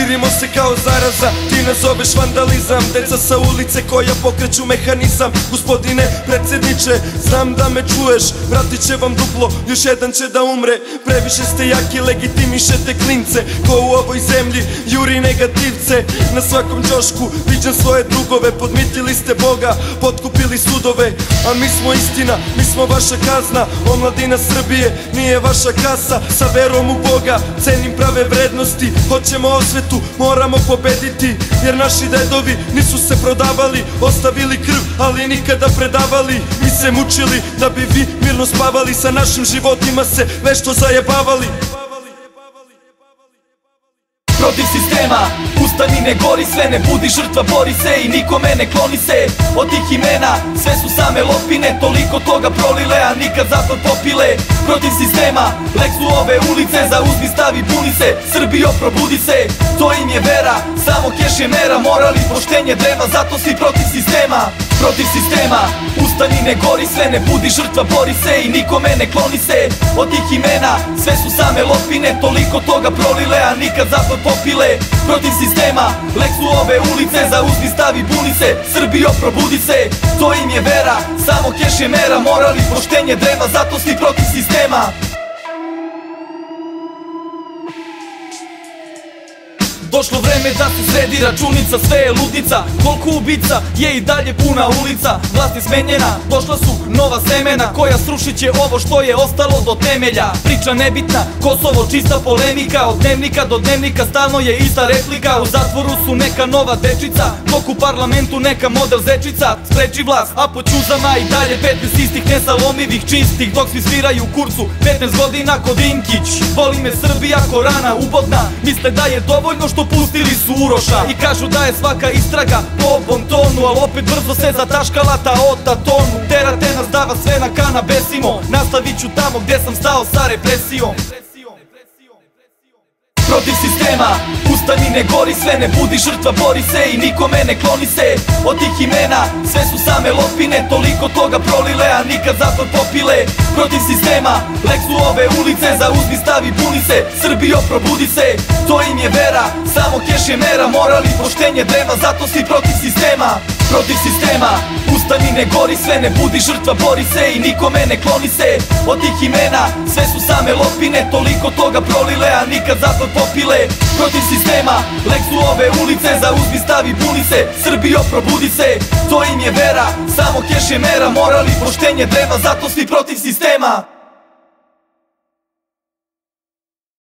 Širimo se kao zaraza, ti nazoveš vandalizam. Deca sa ulice koja pokreću mehanizam. Gospodine predsjedniče, znam da me čuješ, vratit će vam duplo, još jedan će da umre. Previše ste jaki, legitimišete klince. Ko u ovoj zemlji juri negativce. Na svakom ćošku viđam svoje drugove. Podmitili ste Boga, potkupili sudove. A mi smo istina, mi smo vaša kazna. Omladina Srbije nije vaša kasa. Sa verom u Boga, cenim prave vrednosti. Hoćemo osvetu, moramo pobediti. Jer naši dedovi nisu se prodavali. Ostavili krv, ali nikada predavali. Mi se mučili da bi vi mirno spavali. Sa našim životima se vešto zajebavali. Protiv sistema, ustani, ne gori sve, ne budi žrtva, bori se i nikome ne kloni se. Od tih imena sve su same lopine, toliko toga prolile, a nikad zatvor popile. Protiv sistema, lek su ove ulice, zauzmi, stavi, buni se, Srbijo probudi se. To im je vera, samo keš je mera, moral i poštenje drema, zato si protiv sistema. Protiv sistema, ustani, ne gori sve, ne budi žrtva, bori se i nikome ne kloni se. Od tih imena sve su same lopine, toliko toga prolile, a nikad zatvor popile. Protiv sistema, lek su ove ulice, zauzmi, stavi, buni se, Srbijo probudi se. To im je vera, samo keš je mera, moral i poštenje drema, zato si protiv sistema. Došlo vreme da se sredi računica, sve je ludnica. Koliko ubica je i dalje puna ulica. Vlast je smenjena, došla su nova semena koja srušit će ovo što je ostalo do temelja. Priča nebitna, Kosovo čista polemika. Od dnevnika do dnevnika stalno je ista replika. U zatvoru su neka nova dečica, dok u parlamentu neka model zečica. Spreči vlast, a po ćuzama i dalje 15 istih nesalomivih čistih. Dok svi sviraju kurcu, 15 godina ko Dinkić. Voli me Srbija ko rana ubodna. Misle da je dovoljno što pustili su Uroša i kažu da je svaka istraga po ovom tonu, al opet brzo se zataškala ta ota tonu. Terate nas da vas sve na kanabesimo, nastavit ću tamo gdje sam stao sa represijom. Protiv sistema, ustani, ne gori sve, ne budi žrtva, bori se i nikome ne kloni se. Od tih imena sve su same lopine, toliko toga prolile, a nikad zatvor popile. Protiv sistema, lek su ove ulice, zauzmi, stavi, buni se, Srbijo probudi se. To im je vera, samo keš je mera, moral i poštenje drema, zato si protiv sistema. Protiv sistema, ustani, ne gori sve, ne budi žrtva, bori se i nikome ne kloni se. Od tih imena sve su same lopine, toliko toga prolile, a nikad zatvor popile. Protiv sistema, lek su ove ulice, zauzmi, stavi, buni se, Srbijo probudi se. To im je vera, samo keš je mera, moral i poštenje drema, zato si protiv sistema.